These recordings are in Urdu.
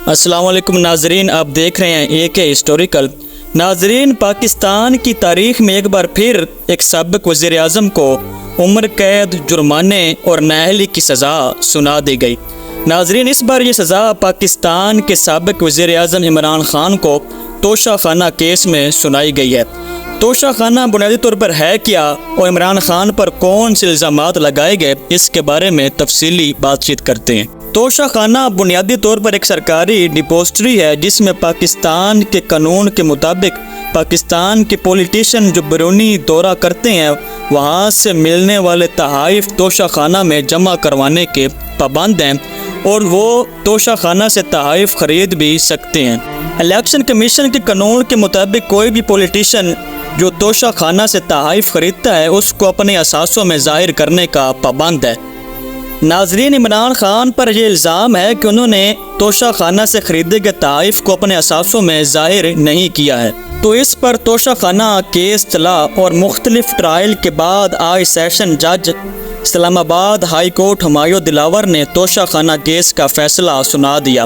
السلام علیکم ناظرین، آپ دیکھ رہے ہیں AK ہسٹوریکل۔ ناظرین، پاکستان کی تاریخ میں ایک بار پھر ایک سابق وزیر اعظم کو عمر قید، جرمانے اور نااہلی کی سزا سنا دی گئی۔ ناظرین، اس بار یہ سزا پاکستان کے سابق وزیر اعظم عمران خان کو توشہ خانہ کیس میں سنائی گئی ہے۔ توشہ خانہ بنیادی طور پر ہے کیا اور عمران خان پر کون سے الزامات لگائے گئے، اس کے بارے میں تفصیلی بات چیت کرتے ہیں۔ توشہ خانہ بنیادی طور پر ایک سرکاری ڈپوزٹری ہے جس میں پاکستان کے قانون کے مطابق پاکستان کے پولیٹیشین جو بیرونی دورہ کرتے ہیں وہاں سے ملنے والے تحائف توشہ خانہ میں جمع کروانے کے پابند ہیں اور وہ توشہ خانہ سے تحائف خرید بھی سکتے ہیں۔ الیکشن کمیشن کے قانون کے مطابق کوئی بھی پولیٹیشین جو توشہ خانہ سے تحائف خریدتا ہے اس کو اپنے اثاثوں میں ظاہر کرنے کا پابند ہے۔ ناظرین، عمران خان پر یہ الزام ہے کہ انہوں نے توشہ خانہ سے خریدے گئے تحائف کو اپنے اثاثوں میں ظاہر نہیں کیا ہے، تو اس پر توشہ خانہ کیس چلا اور مختلف ٹرائل کے بعد آج سیشن جج اسلام آباد ہائی کورٹ ہمایوں دلاور نے توشہ خانہ کیس کا فیصلہ سنا دیا۔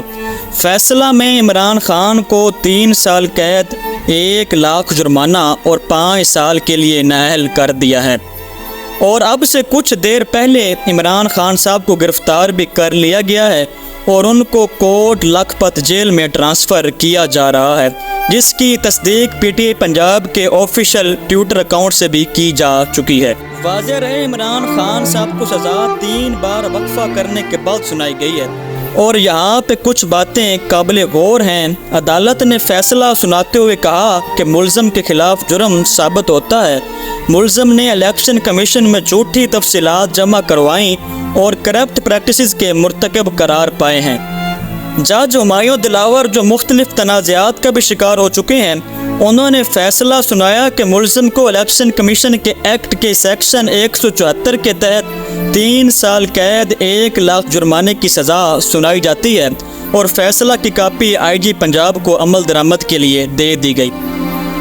فیصلہ میں عمران خان کو 3 سال قید، 1 لاکھ جرمانہ اور 5 سال کے لیے نااہل کر دیا ہے، اور اب سے کچھ دیر پہلے عمران خان صاحب کو گرفتار بھی کر لیا گیا ہے اور ان کو کوٹ لکھپت جیل میں ٹرانسفر کیا جا رہا ہے، جس کی تصدیق PTI پنجاب کے آفیشیل ٹویٹر اکاؤنٹ سے بھی کی جا چکی ہے۔ واضح رہے، عمران خان صاحب کو سزا 3 بار وقفہ کرنے کے بعد سنائی گئی ہے، اور یہاں پہ کچھ باتیں قابل غور ہیں۔ عدالت نے فیصلہ سناتے ہوئے کہا کہ ملزم کے خلاف جرم ثابت ہوتا ہے۔ ملزم نے الیکشن کمیشن میں جھوٹی تفصیلات جمع کروائیں اور کرپٹ پریکٹسز کے مرتکب قرار پائے ہیں۔ جج ہمایوں دلاور جو مختلف تنازعات کا بھی شکار ہو چکے ہیں، انہوں نے فیصلہ سنایا کہ ملزم کو الیکشن کمیشن کے ایکٹ کے سیکشن 174 کے تحت 3 سال قید، 1 لاکھ جرمانے کی سزا سنائی جاتی ہے، اور فیصلہ کی کاپی IG پنجاب کو عمل درآمد کے لیے دے دی گئی۔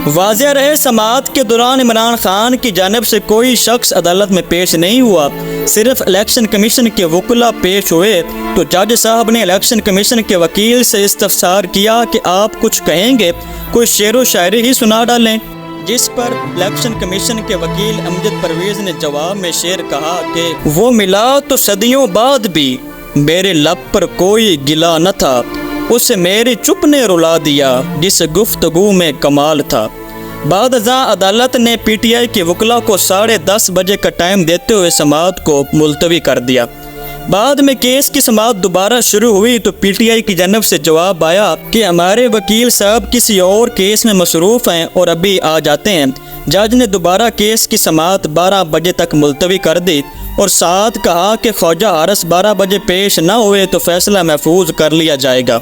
واضح رہے، سماعت کے دوران عمران خان کی جانب سے کوئی شخص عدالت میں پیش نہیں ہوا، صرف الیکشن کمیشن کے وکلاء پیش ہوئے، تو جج صاحب نے الیکشن کمیشن کے وکیل سے استفسار کیا کہ آپ کچھ کہیں گے، کوئی شعر و شاعری ہی سنا ڈالیں، جس پر الیکشن کمیشن کے وکیل امجد پرویز نے جواب میں شعر کہا کہ وہ ملا تو صدیوں بعد بھی میرے لب پر کوئی گلا نہ تھا، اسے میری چپ نے رلا دیا جس گفتگو میں کمال تھا۔ بعد ازاں عدالت نے PTI کے وکلاء کو 10:30 بجے کا ٹائم دیتے ہوئے سماعت کو ملتوی کر دیا۔ بعد میں کیس کی سماعت دوبارہ شروع ہوئی تو PTI کی جانب سے جواب آیا کہ ہمارے وکیل صاحب کسی اور کیس میں مصروف ہیں اور ابھی آ جاتے ہیں۔ جج نے دوبارہ کیس کی سماعت 12 بجے تک ملتوی کر دی اور ساتھ کہا کہ خواجہ حارث 12 بجے پیش نہ ہوئے تو فیصلہ محفوظ کر لیا جائے گا۔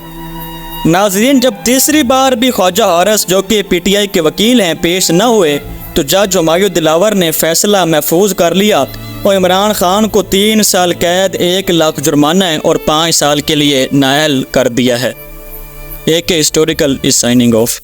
ناظرین، جب تیسری بار بھی خواجہ حارث جو کہ PTI کے وکیل ہیں پیش نہ ہوئے تو جج ہمایوں دلاور نے فیصلہ محفوظ کر لیا اور عمران خان کو 3 سال قید، 1 لاکھ جرمانہ اور 5 سال کے لیے نااہل کر دیا ہے۔ AK ہسٹوریکل از سائننگ آف۔